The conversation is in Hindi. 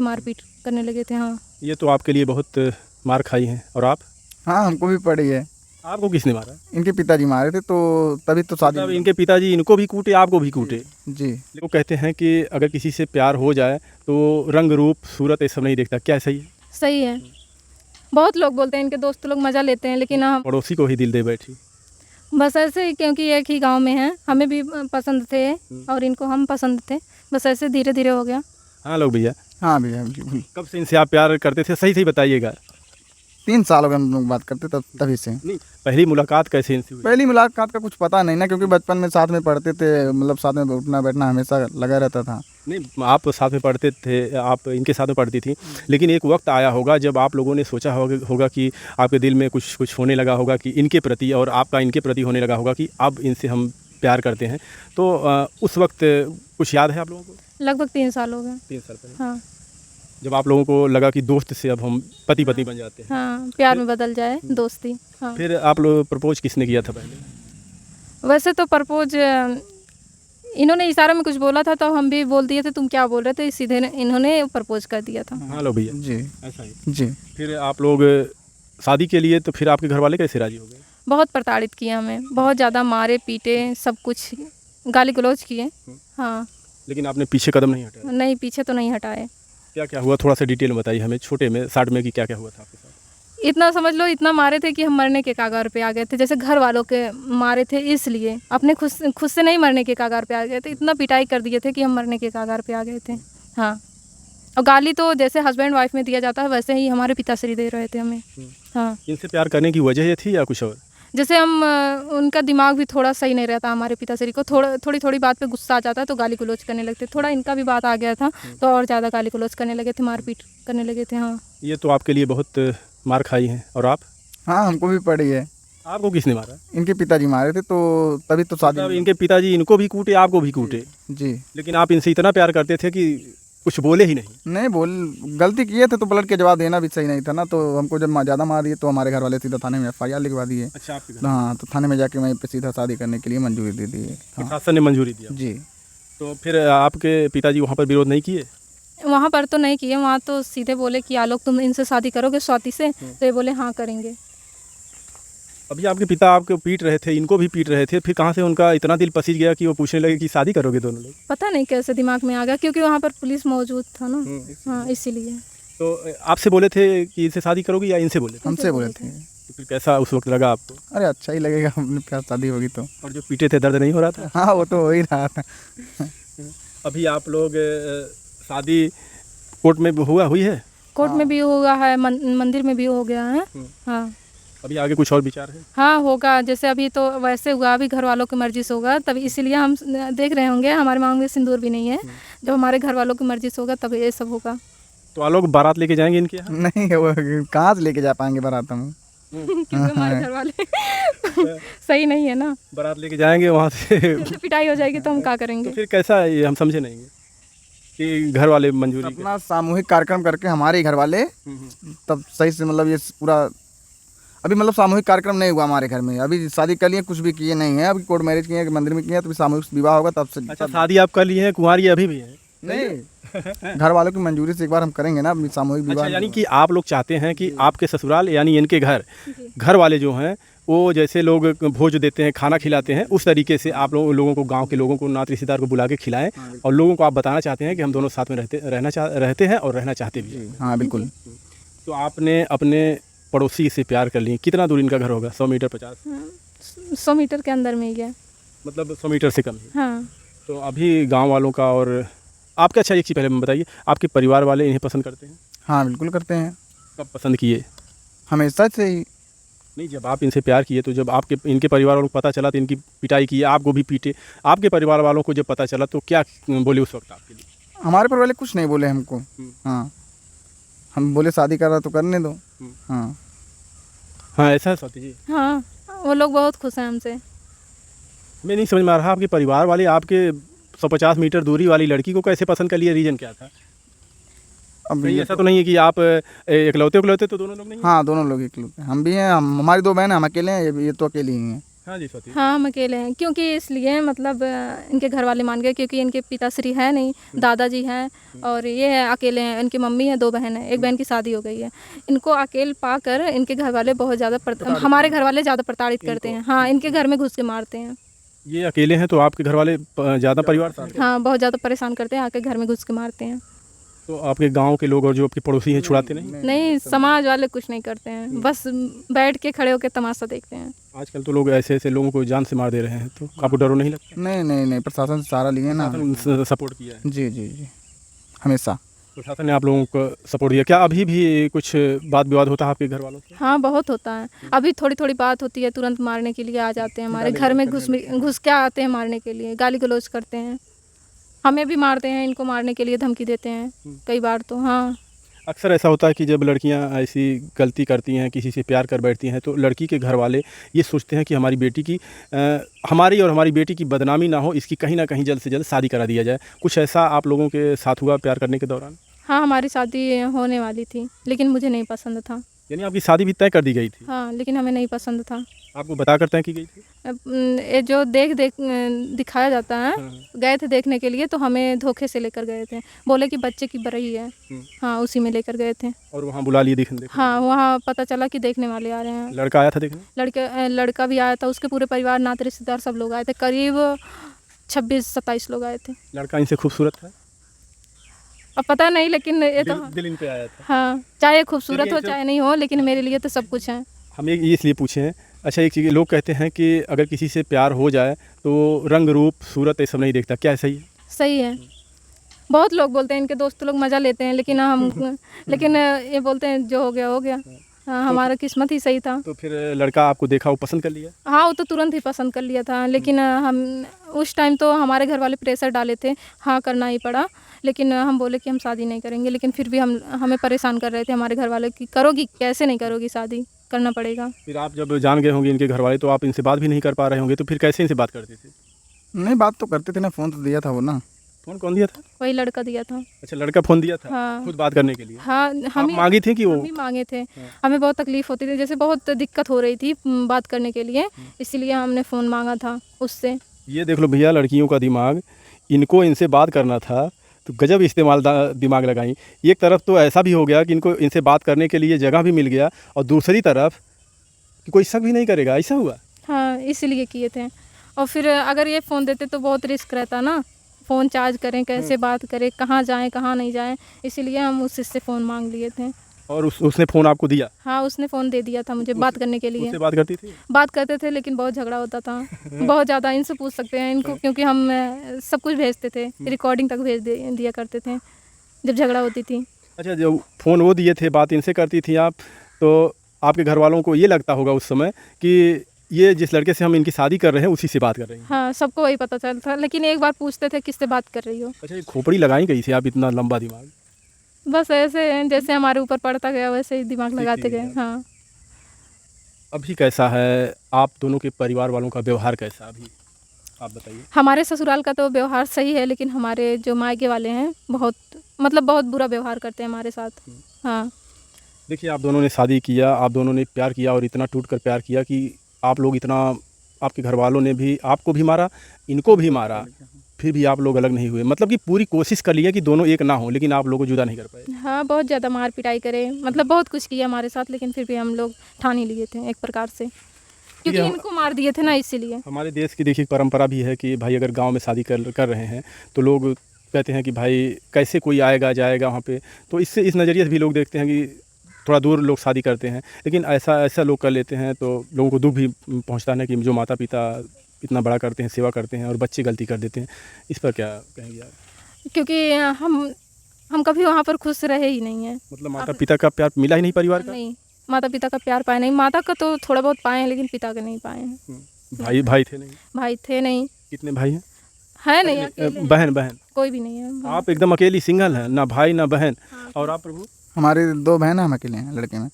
मारपीट करने लगे थे। हाँ, ये तो आपके लिए बहुत मार खाई हैं। और आप? हाँ, हमको भी पड़ी है। आपको किसने मारा? इनके पिताजी मारे थे, तो तभी तो शादी मतलब इनके पिताजी इनको भी कूटे, आपको भी कूटे? जी। वो कहते हैं कि अगर किसी से प्यार हो जाए तो रंग रूप सूरत ये सब नहीं देखता, क्या सही है? सही है। बहुत लोग बोलते हैं, इनके दोस्त लोग मज़ा लेते हैं, लेकिन हम पड़ोसी को ही दिल दे बैठी। बस ऐसे ही, क्योंकि एक ही गांव में हैं, हमें भी पसंद थे और इनको हम पसंद थे, बस ऐसे धीरे धीरे हो गया। हाँ लोग भैया, हाँ भैया जी। कब से इनसे आप प्यार करते थे, सही सही बताइएगा। 3 साल हो गए हम लोग बात करते तभी से। नहीं, पहली मुलाकात कैसे इनसे हुई? पहली मुलाकात का कुछ पता नहीं ना, क्योंकि बचपन में साथ में पढ़ते थे, मतलब साथ में उठना बैठना हमेशा लगा रहता था। नहीं, आप साथ में पढ़ते थे, आप इनके साथ में पढ़ती थी, लेकिन एक वक्त आया होगा जब आप लोगों ने सोचा होगा कि आपके दिल में कुछ होने लगा होगा कि इनके प्रति, और आपका इनके प्रति होने लगा होगा कि अब इनसे हम प्यार करते हैं। तो उस वक्त कुछ याद है आप लोगों को? लगभग 3 साल हो गए। 3 साल पहले हाँ जब आप लोगों को लगा कि दोस्त से अब हम पति पत्नी बन जाते हैं। हाँ, प्यार में बदल जाए दोस्ती। हाँ, फिर आप लोग प्रपोज किसने किया था पहले? वैसे तो प्रपोज इन्होंने इशारे में कुछ बोला था, तो हम भी बोल दिए थे तुम क्या बोल रहे थे, सीधे इन्होंने प्रपोज कर दिया था। हाँ लो भैया जी ऐसा ही। जी। फिर आप लोग शादी के लिए, तो फिर आपके घर वाले कैसे राजी हो गए? बहुत प्रताड़ित किया हमें, बहुत ज़्यादा मारे पीटे, सब कुछ गाली गलौज किए। हाँ, लेकिन आपने पीछे कदम नहीं हटाया? नहीं, पीछे तो नहीं हटाए। क्या क्या हुआ, थोड़ा सा डिटेल में बताइए हमें, छोटे में शॉर्ट में, कि क्या क्या हुआ था आपके साथ? इतना समझ लो, इतना मारे थे कि हम मरने के कगार पे आ गए थे। जैसे घर वालों के मारे थे, इसलिए अपने खुद से नहीं मरने के कगार पे आ गए थे। इतना पिटाई कर दिए थे कि हम मरने के कगार पे आ गए थे। हाँ, और गाली तो जैसे हस्बैंड वाइफ में दिया जाता है, वैसे ही हमारे पिताश्री दे रहे थे हमें। हाँ, इनसे प्यार करने की वजह ये थी या कुछ और? जैसे हम उनका दिमाग भी थोड़ा सही नहीं रहता, हमारे पिताश्री को थोड़ी बात पे गुस्सा आ जाता है तो गाली गलौज करने लगते। थोड़ा इनका भी बात आ गया था तो और ज़्यादा गाली गलौज करने लगे थे, मारपीट करने लगे थे। हाँ, ये तो आपके लिए बहुत मार खाई हैं। और आप? हाँ, हमको भी पड़ी है। आपको किसने मारा? इनके पिताजी मारे थे, तो तभी तो मतलब शादी। इनके पिताजी इनको भी कूटे, आपको भी कूटे? जी। लेकिन आप इनसे इतना प्यार करते थे कि कुछ बोले ही नहीं? नहीं बोल, गलती किए थे तो पलट के जवाब देना भी सही नहीं था ना, तो हमको जब ज़्यादा मार दिए तो हमारे घर वाले सीधा थाने में FIR लिखवा दिए। अच्छा, आपके घर हाँ, तो थाने में जाके वहीं पे सीधा शादी करने के लिए मंजूरी दे दी है। हाँ प्रशासन ने मंजूरी दिया? जी। तो फिर आपके पिताजी वहाँ पर विरोध नहीं किए? वहाँ पर तो नहीं किए, वहाँ तो सीधे बोले कि आलोक तुम इनसे शादी करोगे स्वाति से, तो ये बोले हाँ करेंगे। अभी आपके पिता आपको पीट रहे थे, इनको भी पीट रहे थे, फिर कहाँ से उनका इतना दिल पसीज गया कि वो पूछने लगे कि शादी करोगे दोनों लोग? पता नहीं कैसे दिमाग में आ गया, क्योंकि वहाँ पर पुलिस मौजूद था ना। हाँ, इसीलिए। तो आपसे बोले थे कि इनसे शादी करोगे या इनसे बोले थे? हमसे बोले थे। तो फिर कैसा उस वक्त लगा आपको? अरे अच्छा ही लगेगा, अपने प्यार शादी होगी तो। और जो पीटे थे दर्द नहीं हो रहा था? हाँ, वो तो हो ही रहा था। अभी आप लोग शादी कोर्ट में हुई है? कोर्ट में भी हुआ है, मंदिर में भी हो गया है। हाँ अभी आगे कुछ और विचार है? हाँ, होगा। जैसे अभी तो वैसे हुआ, अभी घर वालों की मर्जी से होगा, तभी इसीलिए हम देख रहे होंगे, हमारे मांग में सिंदूर भी नहीं है। जब हमारे घर वालों की मर्जी से होगा तब ये सब होगा। तो आप लोग बारात लेके जाएंगे इनके यहाँ? नहीं, वो कहाँ से लेके जा पाएंगे बारात हम। क्योंकि हमारे घर वाले सही नहीं है ना। बारात लेके जाएंगे वहाँ से जैसे पिटाई हो जाएगी तो हम क्या तो करेंगे? फिर कैसा, ये हम समझे नहीं कि घर वाले मंजूरी अपना सामूहिक कार्यक्रम करके हमारे ही घर वाले तब सही से, मतलब ये पूरा अभी मतलब सामूहिक कार्यक्रम नहीं हुआ हमारे घर में। अभी शादी कर लिए, कुछ भी किए नहीं है। अभी कोर्ट मैरिज किए, मंदिर में किए, तो सामूहिक विवाह होगा तब से। अच्छा, शादी आप कर लिए हैं, कुंवारी अभी भी है? नहीं, घर वालों की मंजूरी से एक बार हम करेंगे ना अपनी सामूहिक विवाह। अच्छा, यानी कि आप लोग चाहते हैं कि आपके ससुराल यानी इनके घर वाले जो हैं वो जैसे लोग भोज देते हैं, खाना खिलाते हैं, उस तरीके से आप लोगों को, गांव के लोगों को, नात रिश्तेदार को बुला के खिलाएं, और लोगों को आप बताना चाहते हैं कि हम दोनों साथ में रहते हैं और रहना चाहते भी हैं। हाँ बिल्कुल। तो आपने अपने पड़ोसी से प्यार कर लिए। कितना दूर इनका घर होगा? 100 मीटर, 50? 100 मीटर के अंदर में ही है। मतलब 100 मीटर से कम ही? हाँ, तो अभी गांव वालों का और आपका, अच्छा एक चीज़ पहले बताइए, आपके परिवार वाले इन्हें पसंद करते हैं? हाँ बिल्कुल करते हैं। कब पसंद किए? हमेशा से ही। नहीं, जब आप इनसे प्यार किए तो जब आपके इनके परिवार वालों को पता चला तो इनकी पिटाई की, आपको भी पीटे, आपके परिवार वालों को जब पता चला तो क्या बोले उस वक्त आपके लिए? हमारे पर वाले कुछ नहीं बोले हमको। हाँ, हम बोले शादी कर रहा तो करने दो। हाँ हाँ, ऐसा है स्वाति जी? हाँ, वो लोग बहुत खुश हैं हमसे। मैं नहीं समझ में आ रहा, आपके परिवार वाले आपके 150 मीटर दूरी वाली लड़की को कैसे पसंद कर लिए? रीज़न क्या था? अब नहीं, ये ऐसा तो नहीं है कि आप इकलौते तो दोनों लोग नहीं हैं? हाँ, दोनों लोग इकलौते। हम भी हैं, हमारी 2 बहन हैं, हम अकेले हैं, ये तो अकेली ही हैं। हाँ जी स्वाति। हाँ हम अकेले हैं, क्योंकि इसलिए मतलब इनके घर वाले मान गए, क्योंकि इनके पिताश्री है नहीं, दादाजी हैं और ये है अकेले हैं। इनकी मम्मी है, 2 बहन है, एक बहन की शादी हो गई है। इनको अकेले पाकर इनके घर वाले बहुत ज़्यादा हमारे घर वाले ज़्यादा प्रताड़ित करते हैं। हाँ, इनके घर में घुस के मारते हैं। ये अकेले हैं तो आपके घर वाले ज़्यादा परिवार साथ हैं? हाँ, बहुत ज़्यादा परेशान करते हैं, आके घर में घुस के मारते हैं। तो आपके गांव के लोग और जो आपके पड़ोसी हैं छुड़ाते नहीं? नहीं, समाज वाले कुछ नहीं करते हैं, बस बैठ के खड़े होकर तमाशा देखते हैं। आजकल तो लोग ऐसे ऐसे लोगों को जान से मार दे रहे हैं, तो आपको डर नहीं लगता? नहीं, प्रशासन से सहारा लिए ना। सपोर्ट किया है? जी, हमेशा। प्रशासन ने आप लोगों को सपोर्ट दिया। क्या अभी भी कुछ वाद विवाद होता है आपके घर वालों से? हाँ, बहुत होता है। अभी थोड़ी थोड़ी बात होती है, तुरंत मारने के लिए आ जाते हैं, हमारे घर में घुस के आते हैं मारने के लिए, गाली गलौज करते हैं, हमें भी मारते हैं, इनको मारने के लिए धमकी देते हैं कई बार तो। हाँ, अक्सर ऐसा होता है कि जब लड़कियां ऐसी गलती करती हैं, किसी से प्यार कर बैठती हैं, तो लड़की के घर वाले ये सोचते हैं कि हमारी बेटी की हमारी और हमारी बेटी की बदनामी ना हो, इसकी कहीं ना कहीं जल्द से जल्द शादी करा दिया जाए। कुछ ऐसा आप लोगों के साथ हुआ प्यार करने के दौरान? हाँ, हमारी शादी होने वाली थी, लेकिन मुझे नहीं पसंद था। यानी आपकी शादी भी तय कर दी गई थी? हाँ, लेकिन हमें नहीं पसंद था। आपको बता कर तय की गई थी? ये जो दिखाया जाता है, गए थे देखने के लिए, तो हमें धोखे से लेकर गए थे, बोले कि बच्चे की बरई है। हाँ, उसी में लेकर गए थे। और वहाँ बुला लिए देखने? हाँ, वहाँ पता चला कि देखने वाले आ रहे हैं। लड़का आया था देखने? लड़का भी आया था, उसके पूरे परिवार, नाते रिश्तेदार सब लोग आए थे, करीब 26-27 लोग आए थे। लड़का इनसे खूबसूरत था? अब पता नहीं, लेकिन ये तो दिल इन पे आया था। हाँ, चाहे खूबसूरत हो चाहे नहीं हो, लेकिन मेरे लिए तो सब कुछ है। हम ये इसलिए पूछे हैं। अच्छा, एक चीज़, लोग कहते हैं कि अगर किसी से प्यार हो जाए तो रंग रूप सूरत ये सब नहीं देखता, क्या सही है? सही है। बहुत लोग बोलते हैं, इनके दोस्त लोग मज़ा लेते हैं, लेकिन ये बोलते हैं जो हो गया हो गया। हाँ, हमारा किस्मत ही सही था। तो फिर लड़का आपको देखा, वो पसंद कर लिया? हाँ, वो तो तुरंत ही पसंद कर लिया था, लेकिन हम उस टाइम तो हमारे घर वाले प्रेशर डाले थे, हाँ करना ही पड़ा। लेकिन हम बोले कि हम शादी नहीं करेंगे, लेकिन फिर भी हमें परेशान कर रहे थे हमारे घर वाले कि करोगी, कैसे नहीं करोगी शादी, करना पड़ेगा। फिर आप जब जान गए होंगे इनके घर वाले, तो आप इनसे बात भी नहीं कर पा रहे होंगे, तो फिर कैसे इनसे बात करते थे? नहीं, बात तो करते थे ना, फ़ोन तो दिया था वो ना। फ़ोन कौन दिया था? वही लड़का दिया था। अच्छा, लड़का फ़ोन दिया था? हाँ। खुद बात करने के लिए? हाँ, आप मांगी थी कि वो? हम ही मांगे थे। हमें बहुत तकलीफ़ होती थी, जैसे बहुत दिक्कत हो रही थी बात करने के लिए, इसीलिए हमने फ़ोन मांगा था उससे। ये देख लो भैया, लड़कियों का दिमाग, इनको इनसे बात करना था तो गजब इस्तेमाल दिमाग लगाई। एक तरफ तो ऐसा भी हो गया कि इनको इनसे बात करने के लिए जगह भी मिल गया, और दूसरी तरफ कि कोई शक भी नहीं करेगा, ऐसा हुआ? हाँ, इसीलिए किए थे। और फिर अगर ये फ़ोन देते तो बहुत रिस्क रहता ना, फ़ोन चार्ज करें, कैसे बात करें, कहाँ जाएं कहाँ नहीं जाएं, इसीलिए हम उससे फ़ोन मांग लिए थे। और उसने फ़ोन आपको दिया? हाँ, उसने फ़ोन दे दिया था मुझे बात करने के लिए। उससे बात करती थी? बात करते थे, लेकिन बहुत झगड़ा होता था बहुत ज़्यादा। इनसे पूछ सकते हैं इनको, क्योंकि हम सब कुछ भेजते थे, रिकॉर्डिंग तक दिया करते थे जब झगड़ा होती थी। अच्छा, जब फ़ोन वो दिए थे, बात इनसे करती थी आप, तो आपके घर वालों को ये लगता होगा उस समय कि ये जिस लड़के से हम इनकी शादी कर रहे हैं उसी से बात कर रही हैं? हाँ, सबको वही पता चलता था, लेकिन एक बार पूछते थे किससे बात कर रही हो। अच्छा, ये खोपड़ी लगाई गई थी आप, इतना लंबा दिमाग? बस ऐसे जैसे हमारे ऊपर पड़ता गया वैसे ही दिमाग लगाते गए। हाँ। अभी कैसा है आप दोनों के परिवार वालों का व्यवहार कैसा अभी, आप बताइए? हमारे ससुराल का तो व्यवहार सही है, लेकिन हमारे जो मायके वाले हैं बहुत बुरा व्यवहार करते हैं हमारे साथ। हाँ। देखिए, आप दोनों ने शादी किया, आप दोनों ने प्यार किया, और इतना टूट कर प्यार किया कि आप लोग इतना, आपके घर वालों ने भी आपको भी मारा, इनको भी मारा, फिर भी आप लोग अलग नहीं हुए। मतलब कि पूरी कोशिश कर लिया कि दोनों एक ना हो, लेकिन आप लोगों को जुदा नहीं कर पाए। हाँ, बहुत ज़्यादा मार पिटाई करे, मतलब बहुत कुछ किया हमारे साथ, लेकिन फिर भी हम लोग ठान ही लिए थे एक प्रकार से, क्योंकि इनको मार दिए थे ना, इसीलिए। हमारे देश की देखिए परंपरा भी है कि भाई अगर गांव में शादी कर रहे हैं तो लोग कहते हैं कि भाई कैसे कोई आएगा जाएगा वहाँ पे, तो इससे इस नज़रिए से भी लोग देखते हैं कि थोड़ा दूर लोग शादी करते हैं, लेकिन ऐसा लोग कर लेते हैं तो लोगों को दुख भी पहुँचता है कि जो माता पिता इतना बड़ा करते हैं, सेवा करते हैं, और बच्चे गलती कर देते हैं। इस पर क्या कहेंगे आप? क्योंकि हम कभी वहाँ पर खुश रहे ही नहीं हैं। मतलब माता पिता का प्यार मिला ही नहीं परिवार का? नहीं, माता पिता का प्यार पाए नहीं, माता का तो थोड़ा बहुत पाए हैं, लेकिन पिता का नहीं पाए हैं। भाई थे नहीं? भाई थे नहीं। कितने भाई हैं? है नहीं, अकेले हैं। बहन? कोई भी नहीं है। आप एकदम अकेली सिंगल हैं, ना भाई ना बहन। और आप प्रभु? हमारे 2 बहन हैं, हम अकेले हैं लड़के में।